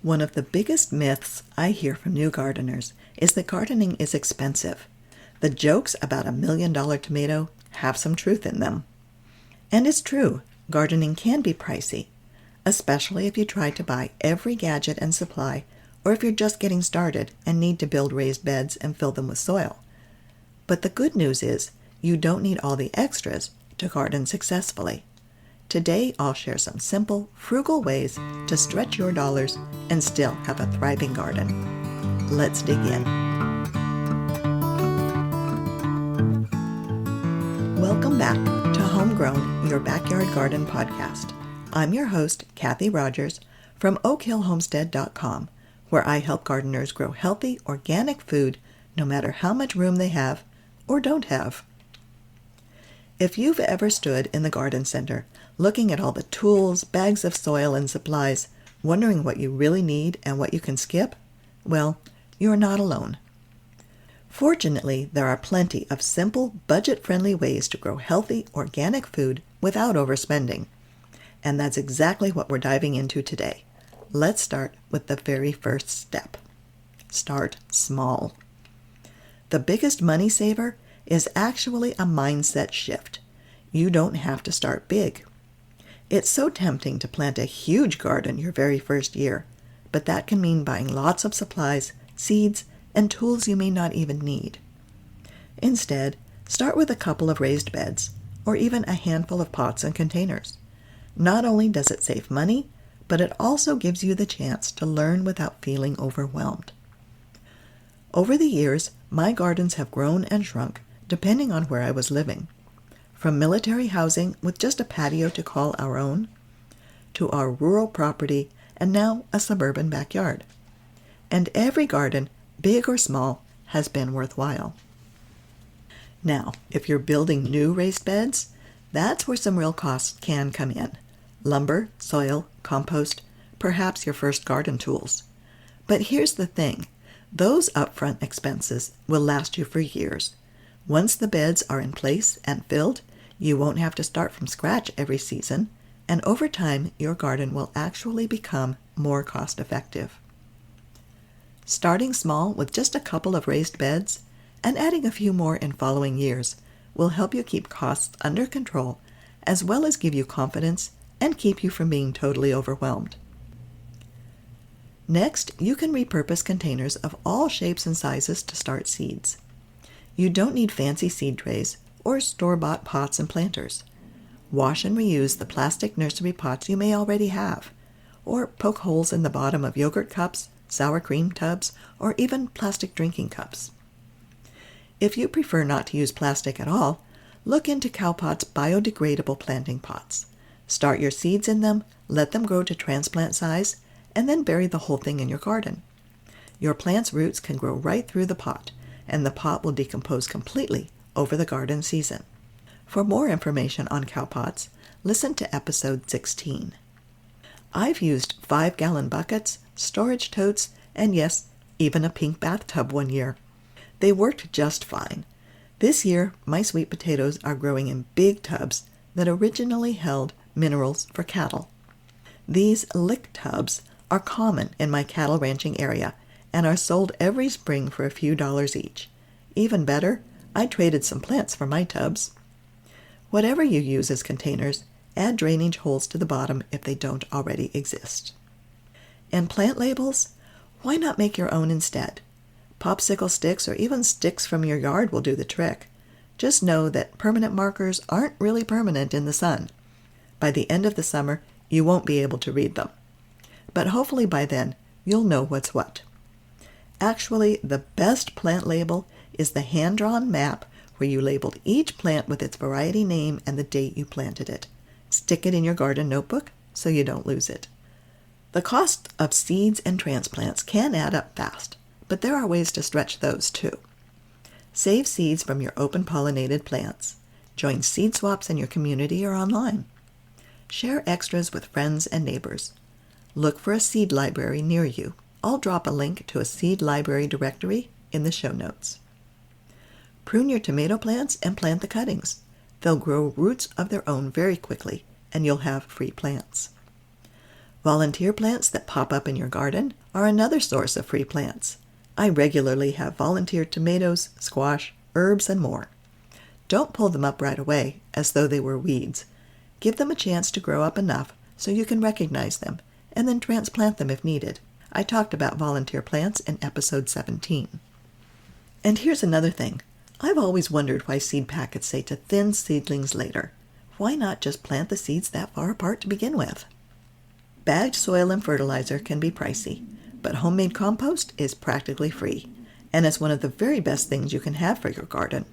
One of the biggest myths I hear from new gardeners is that gardening is expensive. The jokes about $1 million tomato have some truth in them. And it's true, gardening can be pricey, especially if you try to buy every gadget and supply, or if you're just getting started and need to build raised beds and fill them with soil. But the good news is you don't need all the extras to garden successfully. Today, I'll share some simple, frugal ways to stretch your dollars and still have a thriving garden. Let's dig in. Welcome back to Homegrown, Your Backyard Garden podcast. I'm your host, Kathy Rogers, from oakhillhomestead.com, where I help gardeners grow healthy, organic food no matter how much room they have or don't have. If you've ever stood in the garden center, looking at all the tools, bags of soil, and supplies, wondering what you really need and what you can skip, well, you're not alone. Fortunately, there are plenty of simple, budget-friendly ways to grow healthy, organic food without overspending. And that's exactly what we're diving into today. Let's start with the very first step. Start small. The biggest money saver is actually a mindset shift. You don't have to start big. It's so tempting to plant a huge garden your very first year, but that can mean buying lots of supplies, seeds, and tools you may not even need. Instead, start with a couple of raised beds, or even a handful of pots and containers. Not only does it save money, but it also gives you the chance to learn without feeling overwhelmed. Over the years, my gardens have grown and shrunk depending on where I was living. From military housing with just a patio to call our own, to our rural property and now a suburban backyard. And every garden, big or small, has been worthwhile. Now, if you're building new raised beds, that's where some real costs can come in. Lumber, soil, compost, perhaps your first garden tools. But here's the thing, those upfront expenses will last you for years. Once the beds are in place and filled, you won't have to start from scratch every season, and over time, your garden will actually become more cost-effective. Starting small with just a couple of raised beds and adding a few more in following years will help you keep costs under control, as well as give you confidence and keep you from being totally overwhelmed. Next, you can repurpose containers of all shapes and sizes to start seeds. You don't need fancy seed trays or store-bought pots and planters. Wash and reuse the plastic nursery pots you may already have, or poke holes in the bottom of yogurt cups, sour cream tubs, or even plastic drinking cups. If you prefer not to use plastic at all, look into Cowpot's biodegradable planting pots. Start your seeds in them, let them grow to transplant size, and then bury the whole thing in your garden. Your plant's roots can grow right through the pot, and the pot will decompose completely over the garden season. For more information on cowpots, listen to episode 16. I've used 5-gallon buckets, storage totes, and yes, even a pink bathtub one year. They worked just fine. This year, my sweet potatoes are growing in big tubs that originally held minerals for cattle. These lick tubs are common in my cattle ranching area and are sold every spring for a few dollars each. Even better, I traded some plants for my tubs. Whatever you use as containers, add drainage holes to the bottom if they don't already exist. And plant labels? Why not make your own instead? Popsicle sticks or even sticks from your yard will do the trick. Just know that permanent markers aren't really permanent in the sun. By the end of the summer, you won't be able to read them. But hopefully by then, you'll know what's what. Actually, the best plant label is the hand-drawn map where you labeled each plant with its variety name and the date you planted it. Stick it in your garden notebook so you don't lose it. The cost of seeds and transplants can add up fast, but there are ways to stretch those too. Save seeds from your open-pollinated plants. Join seed swaps in your community or online. Share extras with friends and neighbors. Look for a seed library near you. I'll drop a link to a seed library directory in the show notes. Prune your tomato plants and plant the cuttings. They'll grow roots of their own very quickly, and you'll have free plants. Volunteer plants that pop up in your garden are another source of free plants. I regularly have volunteer tomatoes, squash, herbs, and more. Don't pull them up right away as though they were weeds. Give them a chance to grow up enough so you can recognize them, and then transplant them if needed. I talked about volunteer plants in episode 17. And here's another thing. I've always wondered why seed packets say to thin seedlings later. Why not just plant the seeds that far apart to begin with? Bagged soil and fertilizer can be pricey, but homemade compost is practically free, and it's one of the very best things you can have for your garden.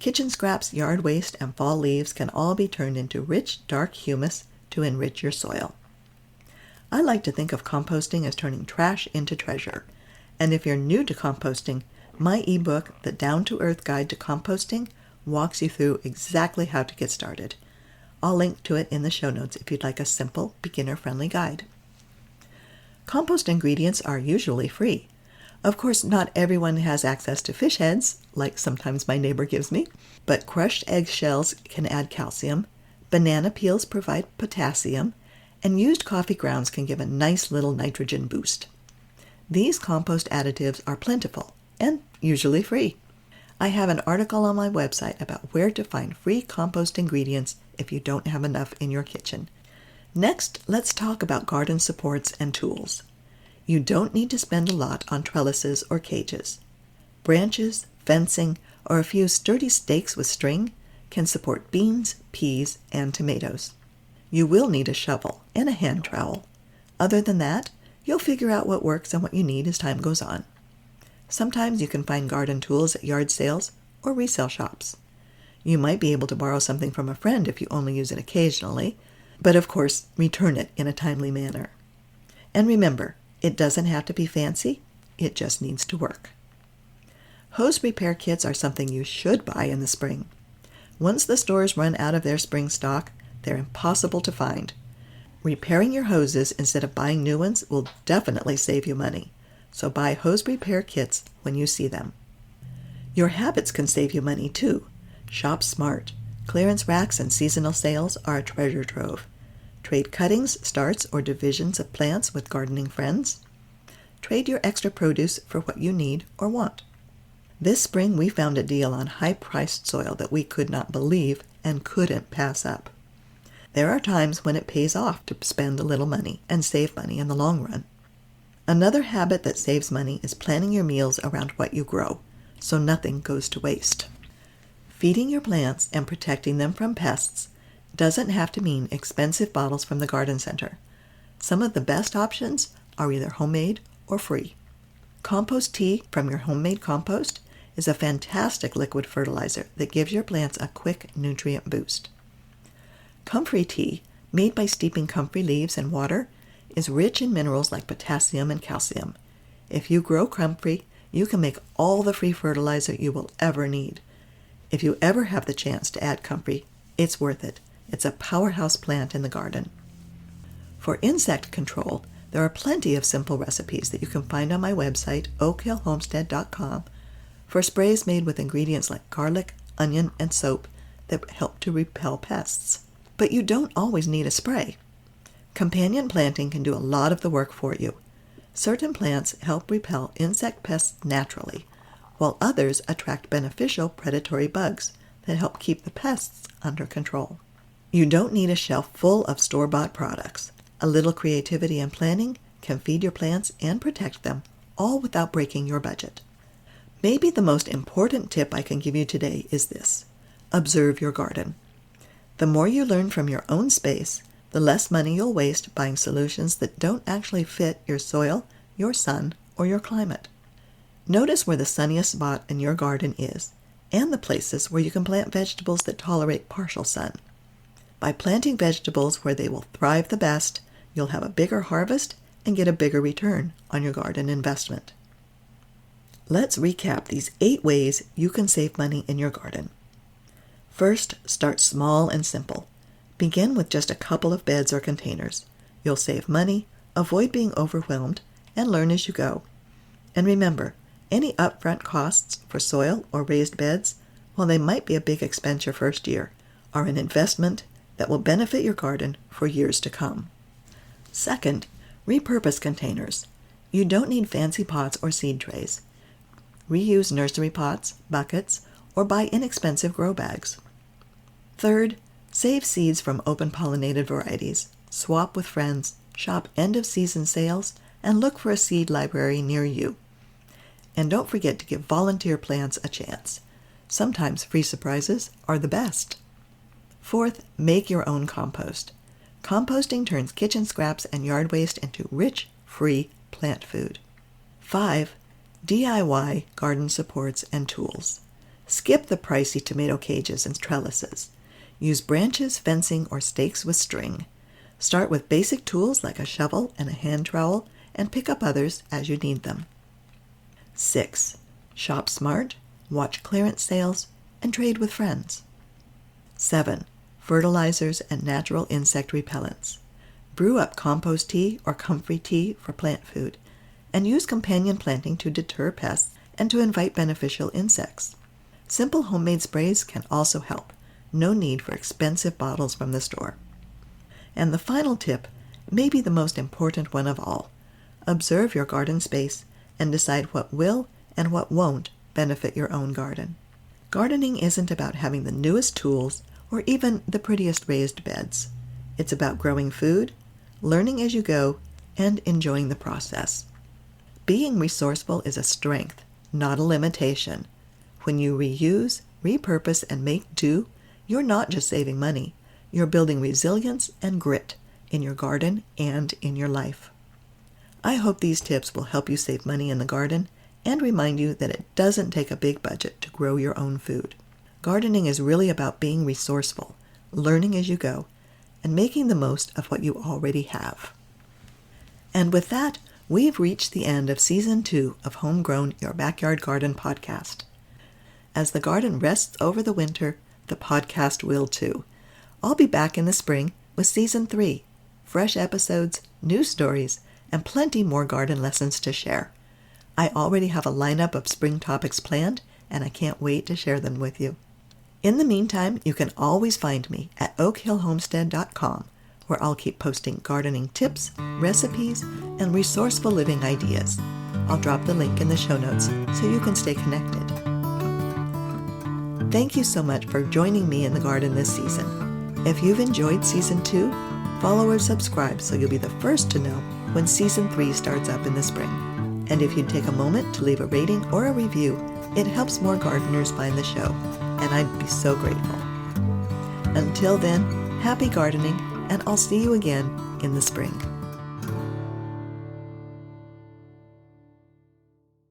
Kitchen scraps, yard waste, and fall leaves can all be turned into rich, dark humus to enrich your soil. I like to think of composting as turning trash into treasure, and if you're new to composting, my ebook, The Down-to-Earth Guide to Composting, walks you through exactly how to get started. I'll link to it in the show notes if you'd like a simple, beginner-friendly guide. Compost ingredients are usually free. Of course, not everyone has access to fish heads, like sometimes my neighbor gives me, but crushed eggshells can add calcium, banana peels provide potassium, and used coffee grounds can give a nice little nitrogen boost. These compost additives are plentiful and usually free. I have an article on my website about where to find free compost ingredients if you don't have enough in your kitchen. Next, let's talk about garden supports and tools. You don't need to spend a lot on trellises or cages. Branches, fencing, or a few sturdy stakes with string can support beans, peas, and tomatoes. You will need a shovel and a hand trowel. Other than that, you'll figure out what works and what you need as time goes on. Sometimes you can find garden tools at yard sales or resale shops. You might be able to borrow something from a friend if you only use it occasionally, but of course, return it in a timely manner. And remember, it doesn't have to be fancy, it just needs to work. Hose repair kits are something you should buy in the spring. Once the stores run out of their spring stock, they're impossible to find. Repairing your hoses instead of buying new ones will definitely save you money, so buy hose repair kits when you see them. Your habits can save you money too. Shop smart. Clearance racks and seasonal sales are a treasure trove. Trade cuttings, starts, or divisions of plants with gardening friends. Trade your extra produce for what you need or want. This spring we found a deal on high-priced soil that we could not believe and couldn't pass up. There are times when it pays off to spend a little money and save money in the long run. Another habit that saves money is planning your meals around what you grow, so nothing goes to waste. Feeding your plants and protecting them from pests doesn't have to mean expensive bottles from the garden center. Some of the best options are either homemade or free. Compost tea from your homemade compost is a fantastic liquid fertilizer that gives your plants a quick nutrient boost. Comfrey tea, made by steeping comfrey leaves in water, is rich in minerals like potassium and calcium. If you grow comfrey, you can make all the free fertilizer you will ever need. If you ever have the chance to add comfrey, it's worth it. It's a powerhouse plant in the garden. For insect control, there are plenty of simple recipes that you can find on my website, oakhillhomestead.com, for sprays made with ingredients like garlic, onion, and soap that help to repel pests. But you don't always need a spray. Companion planting can do a lot of the work for you. Certain plants help repel insect pests naturally, while others attract beneficial predatory bugs that help keep the pests under control. You don't need a shelf full of store-bought products. A little creativity and planning can feed your plants and protect them, all without breaking your budget. Maybe the most important tip I can give you today is this: observe your garden. The more you learn from your own space, the less money you'll waste buying solutions that don't actually fit your soil, your sun, or your climate. Notice where the sunniest spot in your garden is, and the places where you can plant vegetables that tolerate partial sun. By planting vegetables where they will thrive the best, you'll have a bigger harvest and get a bigger return on your garden investment. Let's recap these 8 ways you can save money in your garden. First, start small and simple. Begin with just a couple of beds or containers. You'll save money, avoid being overwhelmed, and learn as you go. And remember, any upfront costs for soil or raised beds, while they might be a big expense your first year, are an investment that will benefit your garden for years to come. Second, repurpose containers. You don't need fancy pots or seed trays. Reuse nursery pots, buckets, or buy inexpensive grow bags. Third, save seeds from open pollinated varieties. Swap with friends, shop end-of-season sales, and look for a seed library near you. And don't forget to give volunteer plants a chance. Sometimes free surprises are the best. Fourth, make your own compost. Composting turns kitchen scraps and yard waste into rich, free plant food. 5. DIY garden supports and tools. Skip the pricey tomato cages and trellises. Use branches, fencing, or stakes with string. Start with basic tools like a shovel and a hand trowel, and pick up others as you need them. 6. Shop smart, watch clearance sales, and trade with friends. 7. Fertilizers and natural insect repellents. Brew up compost tea or comfrey tea for plant food, and use companion planting to deter pests and to invite beneficial insects. Simple homemade sprays can also help. No need for expensive bottles from the store. And the final tip, may be the most important one of all. Observe your garden space and decide what will and what won't benefit your own garden. Gardening isn't about having the newest tools or even the prettiest raised beds. It's about growing food, learning as you go, and enjoying the process. Being resourceful is a strength, not a limitation. When you reuse, repurpose, and make do, you're not just saving money, you're building resilience and grit in your garden and in your life. I hope these tips will help you save money in the garden and remind you that it doesn't take a big budget to grow your own food. Gardening is really about being resourceful, learning as you go, and making the most of what you already have. And with that, we've reached the end of Season 2 of Homegrown Your Backyard Garden podcast. As the garden rests over the winter, the podcast will too. I'll be back in the spring with Season 3, fresh episodes, new stories, and plenty more garden lessons to share. I already have a lineup of spring topics planned, and I can't wait to share them with you. In the meantime, you can always find me at oakhillhomestead.com, where I'll keep posting gardening tips, recipes, and resourceful living ideas. I'll drop the link in the show notes so you can stay connected. Thank you so much for joining me in the garden this season. If you've enjoyed Season 2, follow or subscribe so you'll be the first to know when Season 3 starts up in the spring. And if you'd take a moment to leave a rating or a review, it helps more gardeners find the show, and I'd be so grateful. Until then, happy gardening, and I'll see you again in the spring.